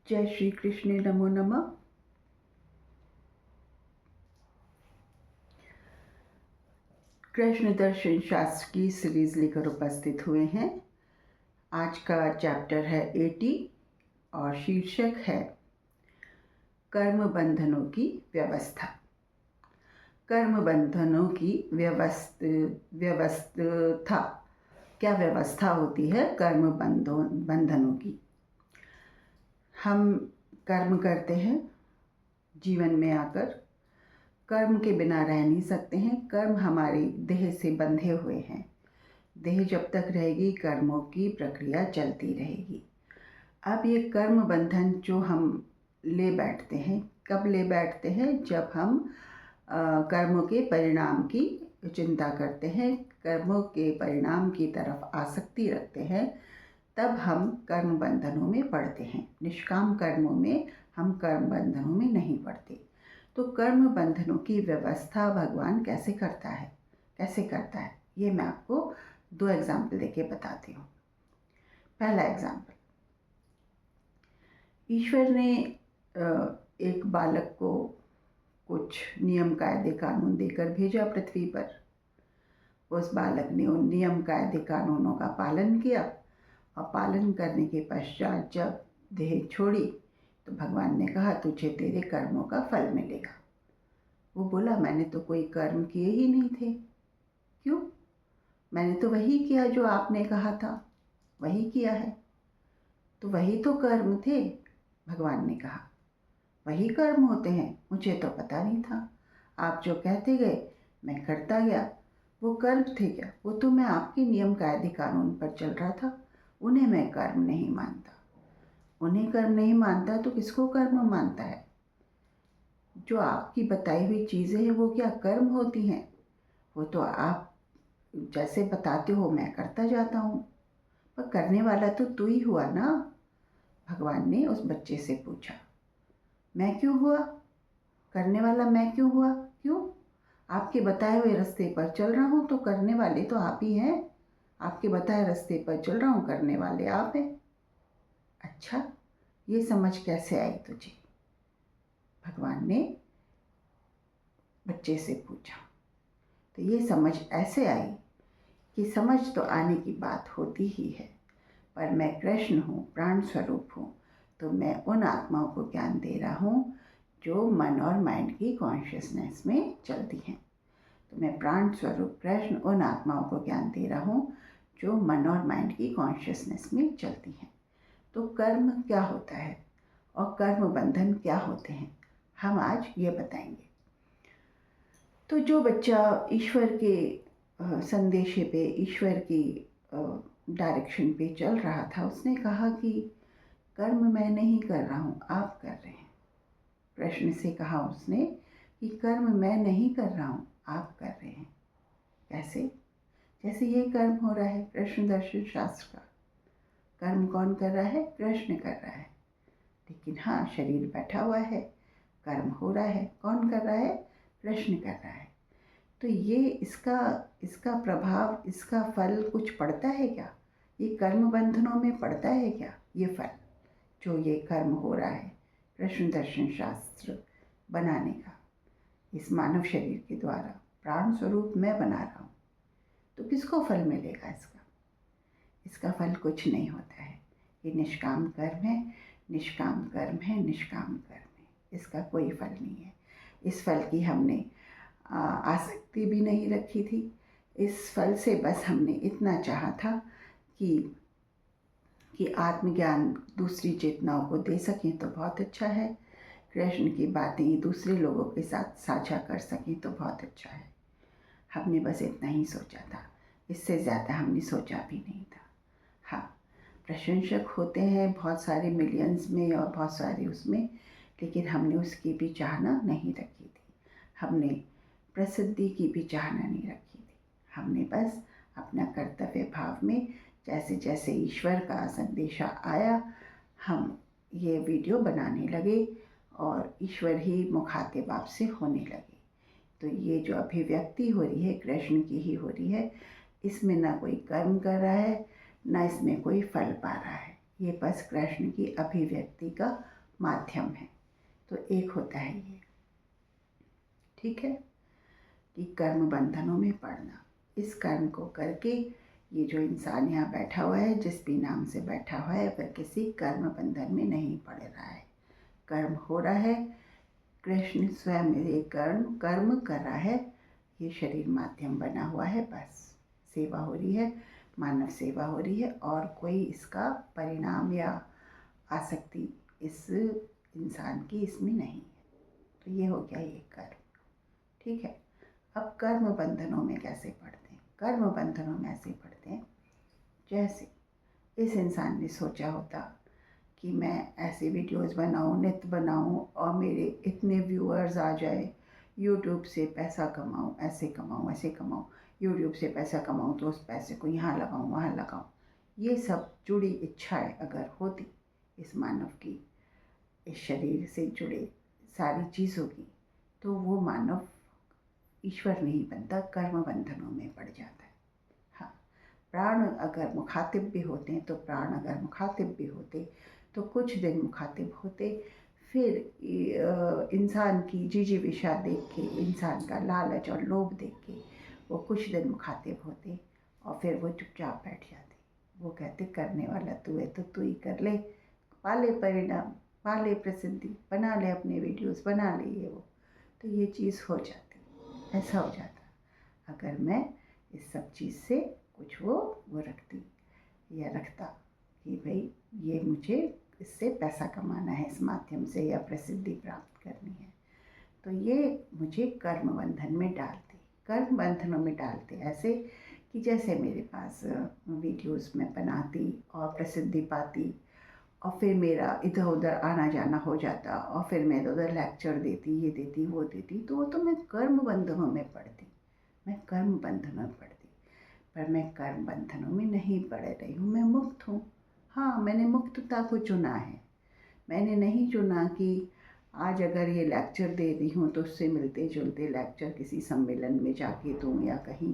जय श्री कृष्ण, नमो नमः। कृष्ण दर्शन शास्त्र की सीरीज लेकर उपस्थित हुए हैं। आज का चैप्टर है 80 और शीर्षक है कर्म बंधनों की व्यवस्था। कर्म बंधनों की व्यवस्था क्या व्यवस्था होती है कर्म बंधनों की। हम कर्म करते हैं, जीवन में आकर कर्म के बिना रह नहीं सकते हैं। कर्म हमारी देह से बंधे हुए हैं। देह जब तक रहेगी कर्मों की प्रक्रिया चलती रहेगी। अब ये कर्म बंधन जो हम ले बैठते हैं, कब ले बैठते हैं? जब हम कर्मों के परिणाम की चिंता करते हैं, कर्मों के परिणाम की तरफ आसक्ति रखते हैं, तब हम कर्म बंधनों में पड़ते हैं। निष्काम कर्मों में हम कर्म बंधनों में नहीं पड़ते। तो कर्म बंधनों की व्यवस्था भगवान कैसे करता है, ये मैं आपको 2 एग्जाम्पल देके बताती हूँ। पहला एग्जाम्पल, ईश्वर ने एक बालक को कुछ नियम कायदे कानून देकर भेजा पृथ्वी पर। उस बालक ने उन नियम कायदे कानूनों का पालन किया और पालन करने के पश्चात जब देह छोड़ी तो भगवान ने कहा तुझे तेरे कर्मों का फल मिलेगा। वो बोला मैंने तो कोई कर्म किए ही नहीं थे। क्यों? मैंने तो वही किया जो आपने कहा था, वही किया है। तो वही तो कर्म थे। भगवान ने कहा वही कर्म होते हैं, मुझे तो पता नहीं था। आप जो कहते गए मैं करता गया। वो कर्म थे क्या? वो तो मैं आपके नियम कायदे कानून पर चल रहा था। उन्हें मैं कर्म नहीं मानता। उन्हें कर्म नहीं मानता तो किसको कर्म मानता है? जो आपकी बताई हुई चीज़ें हैं वो क्या कर्म होती हैं? वो तो आप जैसे बताते हो मैं करता जाता हूँ। पर करने वाला तो तू ही हुआ ना। भगवान ने उस बच्चे से पूछा मैं क्यों हुआ? करने वाला मैं क्यों हुआ? क्यों? आपके बताए हुए रास्ते पर चल रहा हूँ तो करने वाले तो आप ही हैं। आपके बताए रास्ते पर चल रहा हूँ, करने वाले आप हैं। अच्छा, ये समझ कैसे आई तुझे? भगवान ने बच्चे से पूछा। तो ये समझ ऐसे आई कि समझ तो आने की बात होती ही है, पर मैं कृष्ण हूँ, प्राण स्वरूप हूँ, तो मैं उन आत्माओं को ज्ञान दे रहा हूँ जो मन और माइंड की कॉन्शियसनेस में चलती हैं। तो मैं प्राण स्वरूप कृष्ण उन आत्माओं को ज्ञान दे रहा हूँ जो मन और माइंड की कॉन्शियसनेस में चलती हैं। तो कर्म क्या होता है और कर्म बंधन क्या होते हैं, हम आज ये बताएंगे। तो जो बच्चा ईश्वर के संदेशे पे, ईश्वर की डायरेक्शन पे चल रहा था, उसने कहा कि कर्म मैं नहीं कर रहा हूँ, आप कर रहे हैं। कृष्ण से कहा उसने कि कर्म मैं नहीं कर रहा हूँ, आप कर रहे हैं। कैसे? जैसे ये कर्म हो रहा है कृष्ण दर्शन शास्त्र का। कर्म कौन कर रहा है? कृष्ण कर रहा है। लेकिन हाँ, शरीर बैठा हुआ है, कर्म हो रहा है। कौन कर रहा है? कृष्ण कर रहा है। तो ये इसका प्रभाव, इसका फल कुछ पड़ता है क्या? ये कर्म बंधनों में पड़ता है क्या? ये फल जो ये कर्म हो रहा है कृष्ण दर्शन शास्त्र बनाने का, इस मानव शरीर के द्वारा प्राण स्वरूप मैं बना रहा हूँ, तो किसको फल मिलेगा इसका? इसका फल कुछ नहीं होता है। ये निष्काम कर्म है, निष्काम कर्म है, निष्काम कर्म है। इसका कोई फल नहीं है। इस फल की हमने आसक्ति भी नहीं रखी थी। इस फल से बस हमने इतना चाहा था कि आत्मज्ञान दूसरी चेतनाओं को दे सकें तो बहुत अच्छा है, कृष्ण की बातें दूसरे लोगों के साथ साझा कर सकें तो बहुत अच्छा है। हमने बस इतना ही सोचा था, इससे ज़्यादा हमने सोचा भी नहीं था। हाँ, प्रशंसक होते हैं बहुत सारे मिलियंस में और बहुत सारे उसमें, लेकिन हमने उसकी भी चाहना नहीं रखी थी। हमने प्रसिद्धि की भी चाहना नहीं रखी थी। हमने बस अपना कर्तव्य भाव में जैसे जैसे ईश्वर का संदेशा आया, हम ये वीडियो बनाने लगे और ईश्वर ही मुखातिब आपसे होने लगे। तो ये जो अभिव्यक्ति हो रही है कृष्ण की ही हो रही है। इसमें ना कोई कर्म कर रहा है, ना इसमें कोई फल पा रहा है। ये बस कृष्ण की अभिव्यक्ति का माध्यम है। तो एक होता है ये, ठीक है, कि कर्म बंधनों में पड़ना। इस कर्म को करके ये जो इंसान यहाँ बैठा हुआ है, जिस भी नाम से बैठा हुआ है, वह किसी कर्म बंधन में नहीं पड़ रहा है। कर्म हो रहा है, कृष्ण स्वयं ये कर्म कर रहा है, ये शरीर माध्यम बना हुआ है, बस सेवा हो रही है, मानव सेवा हो रही है, और कोई इसका परिणाम या आसक्ति इस इंसान की इसमें नहीं है। तो ये हो गया ये कर्म, ठीक है। अब कर्म बंधनों में कैसे पड़ते हैं? कर्म बंधनों में ऐसे पड़ते हैं जैसे इस इंसान ने सोचा होता कि मैं ऐसे वीडियोस बनाऊं, नित्य बनाऊं और मेरे इतने व्यूअर्स आ जाए, यूट्यूब से पैसा कमाऊं, ऐसे कमाऊं, ऐसे कमाऊं, यूट्यूब से पैसा कमाऊं तो उस पैसे को यहाँ लगाऊं, वहाँ लगाऊं। ये सब जुड़ी इच्छाएं अगर होती इस मानव की, इस शरीर से जुड़े सारी चीज़ों की, तो वो मानव ईश्वर नहीं बनता, कर्म बंधनों में पड़ जाता है। हाँ, प्राण अगर मुखातिब भी होते हैं, तो प्राण अगर मुखातिब भी होते तो कुछ दिन मुखातिब होते, फिर इंसान की जिजीविषा देख के, इंसान का लालच और लोभ देख के वो कुछ दिन मुखातिब होते और फिर वो चुपचाप बैठ जाते। वो कहते करने वाला तू है तो तू ही कर ले, पाले परिणाम, पाले प्रसिद्धि, बना ले अपने वीडियोस, बना ले ये वो। तो ये चीज़ हो जाती, ऐसा हो जाता अगर मैं इस सब चीज़ से कुछ वो रखती या रखता कि भाई ये मुझे इससे पैसा कमाना है, इस माध्यम से, या प्रसिद्धि प्राप्त करनी है, तो ये मुझे कर्म बंधन में डालती। कर्म बंधनों में डालते ऐसे कि जैसे मेरे पास वीडियोस में बनाती और प्रसिद्धि पाती और फिर मेरा इधर उधर आना जाना हो जाता और फिर मैं इधर उधर लेक्चर देती, ये देती, वो देती, तो मैं कर्म बंधनों में पड़ती, मैं कर्म बंधनों में पड़ती। पर मैं कर्म बंधनों में नहीं पड़ रही हूँ, मैं मुक्त हूँ। हाँ, मैंने मुक्तता को चुना है। मैंने नहीं चुना कि आज अगर ये लेक्चर दे रही हूँ तो उससे मिलते जुलते लेक्चर किसी सम्मेलन में जाके दूँ या कहीं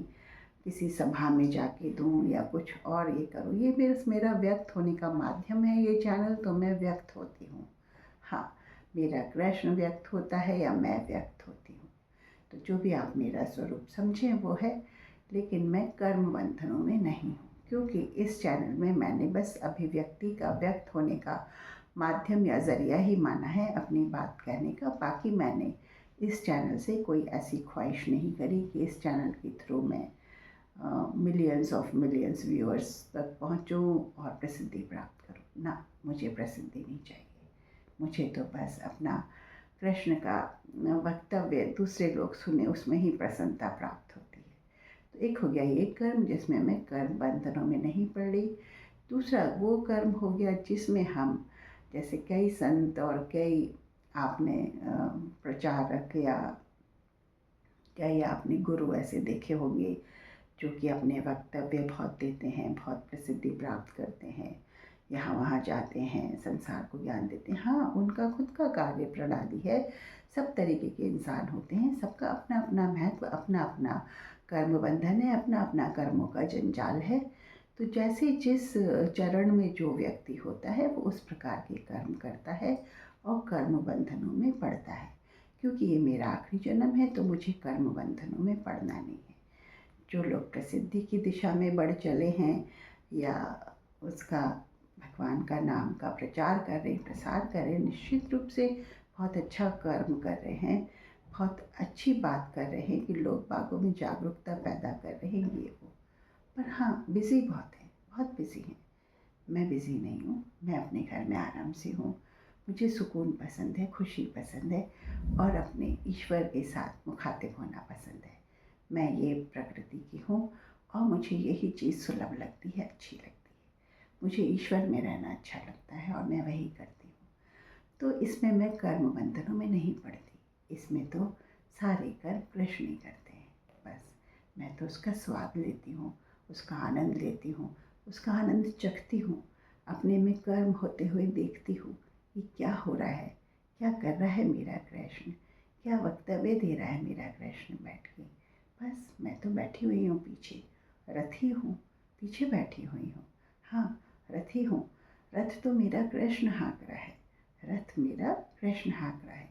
किसी सभा में जाके दूँ या कुछ और ये करूँ। ये मेरा व्यक्त होने का माध्यम है ये चैनल, तो मैं व्यक्त होती हूँ। हाँ, मेरा कृष्ण व्यक्त होता है या मैं व्यक्त होती हूँ, तो जो भी आप मेरा स्वरूप समझें वो है। लेकिन मैं कर्म बंधनों में नहीं हूँ, क्योंकि इस चैनल में मैंने बस अभिव्यक्ति का, व्यक्त होने का माध्यम या ज़रिया ही माना है अपनी बात कहने का। बाकी मैंने इस चैनल से कोई ऐसी ख्वाहिश नहीं करी कि इस चैनल के थ्रू मैं मिलियंस ऑफ मिलियंस व्यूअर्स तक पहुँचूँ और प्रसिद्धि प्राप्त करूँ। ना, मुझे प्रसिद्धि नहीं चाहिए। मुझे तो बस अपना कृष्ण का वक्तव्य दूसरे लोग सुने, उसमें ही प्रसन्नता प्राप्त होती है। तो एक हो गया ये कर्म जिसमें मैं कर्म बंधनों में नहीं पड़ रही। दूसरा वो कर्म हो गया जिसमें हम, जैसे कई संत और कई आपने प्रचारक या कई आपने गुरु ऐसे देखे होंगे जो कि अपने वक्तव्य बहुत देते हैं, बहुत प्रसिद्धि प्राप्त करते हैं, यहाँ वहाँ जाते हैं, संसार को ज्ञान देते हैं। हाँ, उनका खुद का कार्य प्रणाली है, सब तरीके के इंसान होते हैं, सबका अपना अपना महत्व, अपना अपना कर्म बंधन है, अपना अपना कर्मों का जंजाल है। तो जैसे जिस चरण में जो व्यक्ति होता है वो उस प्रकार के कर्म करता है और कर्म बंधनों में पड़ता है। क्योंकि ये मेरा आखिरी जन्म है तो मुझे कर्म बंधनों में पड़ना नहीं है। जो लोग प्रसिद्धि की दिशा में बढ़ चले हैं या उसका भगवान का नाम का प्रचार कर रहे हैं, प्रसार कर रहे हैं, निश्चित रूप से बहुत अच्छा कर्म कर रहे हैं, बहुत अच्छी बात कर रहे हैं कि लोग बागों में जागरूकता पैदा कर रहे हैं, ये वो। पर हाँ, बिज़ी बहुत है, बहुत बिज़ी हैं। मैं बिज़ी नहीं हूँ, मैं अपने घर में आराम से हूँ। मुझे सुकून पसंद है, खुशी पसंद है और अपने ईश्वर के साथ मुखातिब होना पसंद है। मैं ये प्रकृति की हूँ और मुझे यही चीज़ सुलभ लगती है, अच्छी लगती है। मुझे ईश्वर में रहना अच्छा लगता है और मैं वही करती हूँ। तो इसमें मैं कर्म बंधनों में नहीं पड़ती। इसमें तो सारे कर्म कृष्ण ही करते हैं, बस मैं तो उसका स्वाद लेती हूँ, उसका आनंद लेती हूँ, उसका आनंद चखती हूँ, अपने में कर्म होते हुए देखती हूँ कि क्या हो रहा है, क्या कर रहा है मेरा कृष्ण, क्या वक्तव्य दे रहा है मेरा कृष्ण बैठ के। बस मैं तो बैठी हुई हूँ पीछे, रथी हूँ, पीछे बैठी हुई हूँ। हाँ, रथी हूँ, रथ तो मेरा कृष्ण हाँक रहा है, रथ मेरा कृष्ण हाँक रहा है।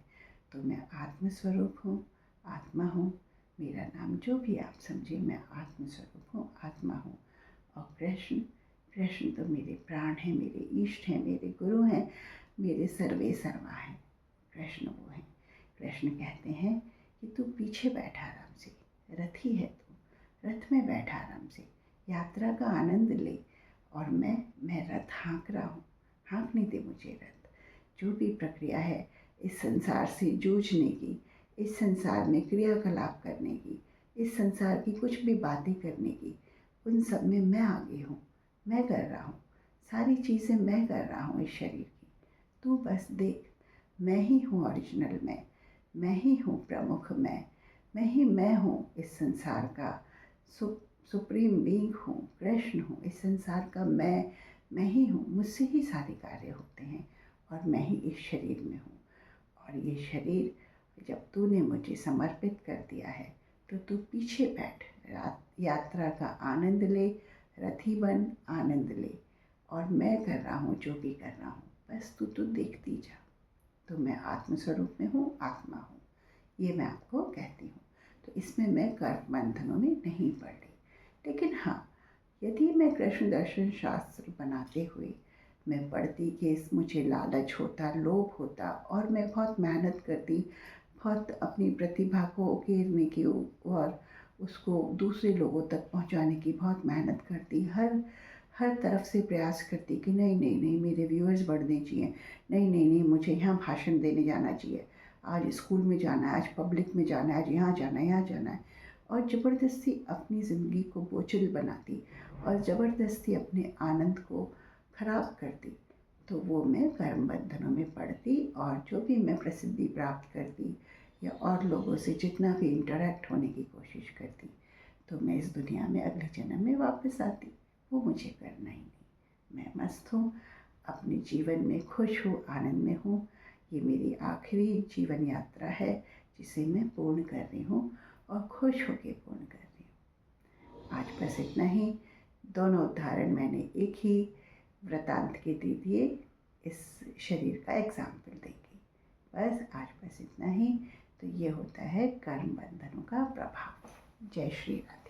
तो मैं आत्मस्वरूप हूँ, आत्मा हूँ। मेरा नाम जो भी आप समझे, मैं आत्मस्वरूप हूँ, आत्मा हूँ। और कृष्ण, कृष्ण तो मेरे प्राण हैं, मेरे इष्ट हैं, मेरे गुरु हैं, मेरे सर्वे सर्वा हैं। कृष्ण वो हैं। कृष्ण कहते हैं कि तू पीछे बैठा आराम से, रथी है तू, रथ में बैठा आराम से, यात्रा का आनंद ले। और मैं रथ हाँक रहा हूँ, हाँकने दे मुझे रथ। जो भी प्रक्रिया है इस संसार से जूझने की, इस संसार में क्रियाकलाप करने की, इस संसार की कुछ भी बातें करने की, उन सब में मैं आगे हूँ, मैं कर रहा हूँ। सारी चीज़ें मैं कर रहा हूँ इस शरीर की। तू बस देख, मैं ही हूँ ओरिजिनल मैं ही हूँ प्रमुख मैं हूँ इस संसार का सुप्रीम बीइंग हूँ, कृष्ण हूँ। इस संसार का मैं ही हूँ। मुझसे ही सारे कार्य होते हैं और मैं ही इस शरीर में हूँ। और ये शरीर जब तूने मुझे समर्पित कर दिया है तो तू पीछे बैठ, यात्रा का आनंद ले, रथी बन, आनंद ले। और मैं कर रहा हूँ जो भी कर रहा हूँ, बस तू देखती जा। तो मैं आत्मस्वरूप में हूँ, आत्मा हूँ, ये मैं आपको कहती हूँ। तो इसमें मैं कर्म बंधनों में नहीं पड़ रही। लेकिन हाँ, यदि मैं कृष्ण दर्शन शास्त्र बनाते हुए मैं पढ़ती कि मुझे लालच होता, लोभ होता, और मैं बहुत मेहनत करती, बहुत अपनी प्रतिभा को उकेरने की और उसको दूसरे लोगों तक पहुंचाने की बहुत मेहनत करती, हर तरफ से प्रयास करती कि नहीं मेरे व्यूअर्स बढ़ने चाहिए, नहीं मुझे यहाँ भाषण देने जाना चाहिए, आज स्कूल में जाना है, आज पब्लिक में जाना है, आज यहाँ जाना है, यहाँ जाना है, और ज़बरदस्ती अपनी ज़िंदगी को बोझिल बनाती और ज़बरदस्ती अपने आनंद को खराब करती, तो वो मैं कर्म बंधनों में पड़ती। और जो भी मैं प्रसिद्धि प्राप्त करती या और लोगों से जितना भी इंटरेक्ट होने की कोशिश करती, तो मैं इस दुनिया में अगले जन्म में वापस आती। वो मुझे करना ही नहीं। मैं मस्त हूँ, अपने जीवन में खुश हूँ, आनंद में हूँ। ये मेरी आखिरी जीवन यात्रा है जिसे मैं पूर्ण कर रही हूँ और खुश होकर पूर्ण कर रही हूँ। आज बस इतना ही। दोनों उदाहरण मैंने एक ही वृतांत के दे दिए इस शरीर का एग्जाम्पल देके। बस आज बस इतना ही। तो ये होता है कर्म बंधनों का प्रभाव। जय श्री राधे।